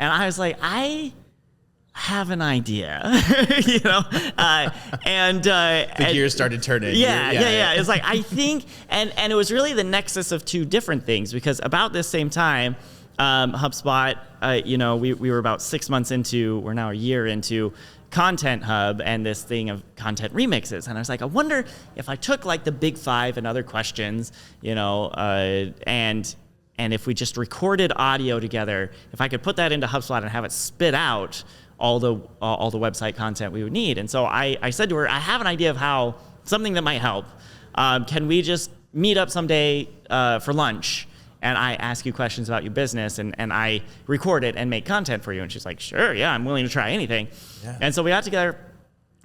And I was like, I have an idea, The gears started turning. Yeah. It's like, I think, and it was really the nexus of two different things, because about this same time, HubSpot, we were about 6 months into, we're now a year into Content Hub and this thing of content remixes. And I was like, I wonder if I took like the big five and other questions, and if we just recorded audio together, if I could put that into HubSpot and have it spit out all the website content we would need. And so I said to her, I have an idea of how, something that might help. Can we just meet up someday for lunch? And I ask you questions about your business, and I record it and make content for you. And she's like, sure, yeah, I'm willing to try anything. Yeah. And so we got together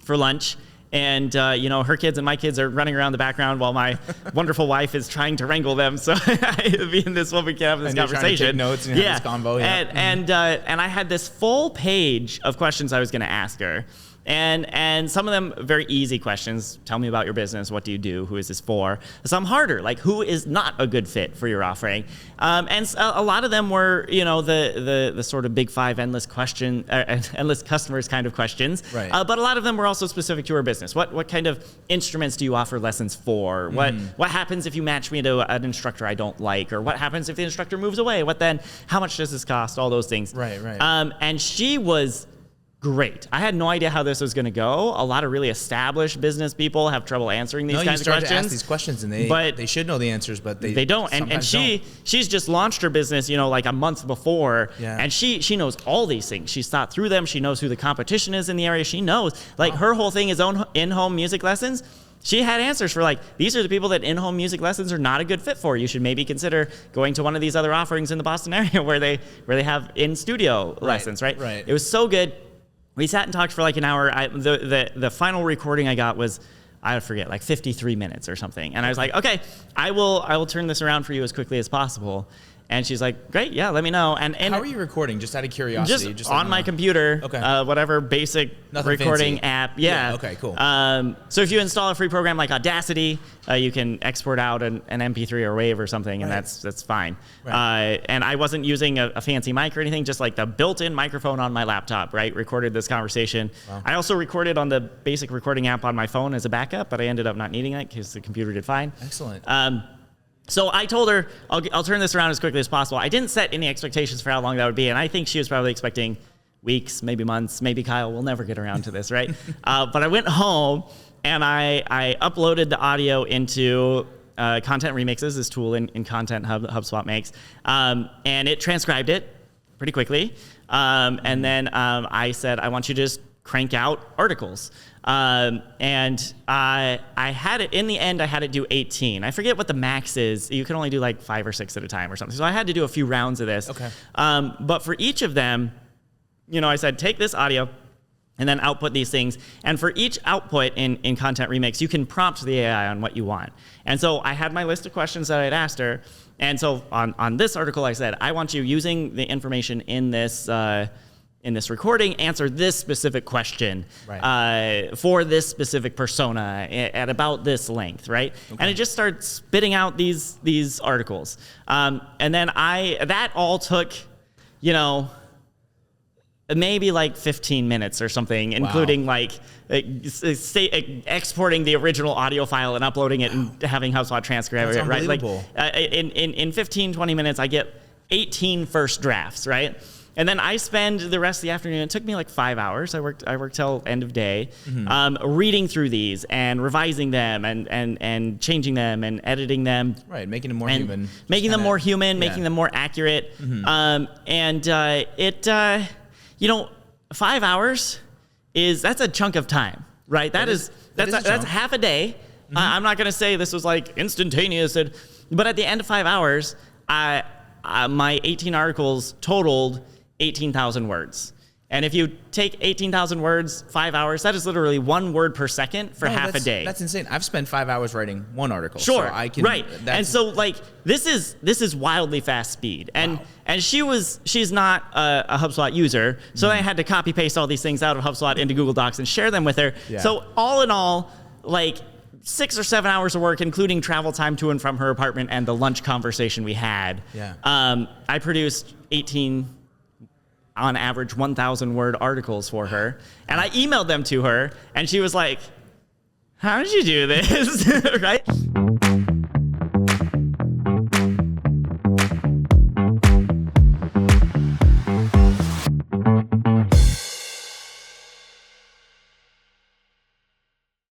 for lunch, and her kids and my kids are running around the background while my wonderful wife is trying to wrangle them. So me and this woman can have this conversation. Trying to take notes and have this convo. Yeah. And I had this full page of questions I was going to ask her. And some of them very easy questions. Tell me about your business. What do you do? Who is this for? Some harder, like who is not a good fit for your offering? And a lot of them were, the sort of big five endless customers kind of questions. Right. But a lot of them were also specific to her business. What kind of instruments do you offer lessons for? What happens if you match me to an instructor I don't like? Or what happens if the instructor moves away? What then? How much does this cost? All those things. Right. And she was great. I had no idea how this was going to go. A lot of really established business people have trouble answering these kinds of questions. To ask these questions, and they should know the answers, but they don't. And she's just launched her business, like a month before, and she knows all these things. She's thought through them. She knows who the competition is in the area. She knows, her whole thing is in-home music lessons. She had answers for these are the people that in-home music lessons are not a good fit for. You should maybe consider going to one of these other offerings in the Boston area where they have in-studio lessons, right? Right. It was so good. We sat and talked for an hour. The final recording I got was, I forget, 53 minutes or something. And I was like, okay, I will turn this around for you as quickly as possible. And she's like, great, yeah, let me know. And how are you recording? Just out of curiosity. Just on my computer. Okay. Whatever basic Nothing recording fancy. app. Yeah. Okay, cool. So if you install a free program like Audacity, you can export out an MP3 or WAV or something, and that's fine. Right. And I wasn't using a fancy mic or anything, just the built-in microphone on my laptop, right? Recorded this conversation. Wow. I also recorded on the basic recording app on my phone as a backup, but I ended up not needing it because the computer did fine. Excellent. So I told her, I'll turn this around as quickly as possible. I didn't set any expectations for how long that would be, and I think she was probably expecting weeks, maybe months, maybe Kyle will never get around to this, right? But I went home, and I uploaded the audio into Content Remixes, this tool in Content Hub that HubSpot makes, and it transcribed it pretty quickly. And then I said, I want you to just crank out articles. And I had it, in the end, I had it do 18. I forget what the max is. You can only do 5 or 6 at a time or something. So I had to do a few rounds of this. Okay. But for each of them, I said, take this audio and then output these things. And for each output in Content Remix, you can prompt the AI on what you want. And so I had my list of questions that I'd asked her. And so on this article, I said, I want you using the information in this recording, answer this specific question for this specific persona at about this length, right? Okay. And it just started spitting out these articles. And then that all took, maybe 15 minutes or something, including exporting the original audio file and uploading it and having HubSpot transcribe it, right? In 15, 20 minutes, I get 18 first drafts, right? And then I spend the rest of the afternoon. It took me 5 hours. I worked till end of day, reading through these and revising them and changing them and editing them. Right, making them more human. Making them more human, making them more accurate. 5 hours that's a chunk of time, right? That's half a day. I'm not going to say this was instantaneous, but at the end of 5 hours, my 18 articles totaled 18,000 words. And if you take 18,000 words, 5 hours, that is literally 1 word per second for half a day. That's insane. I've spent 5 hours writing one article. Sure, so I can, right. And so this is wildly fast speed. And she's not a HubSpot user, so I had to copy paste all these things out of HubSpot into Google Docs and share them with her. Yeah. So all in all, 6 or 7 hours of work, including travel time to and from her apartment and the lunch conversation we had. Yeah. I produced 18 on average 1,000 word articles for her. And I emailed them to her, and she was like, how did you do this? Right?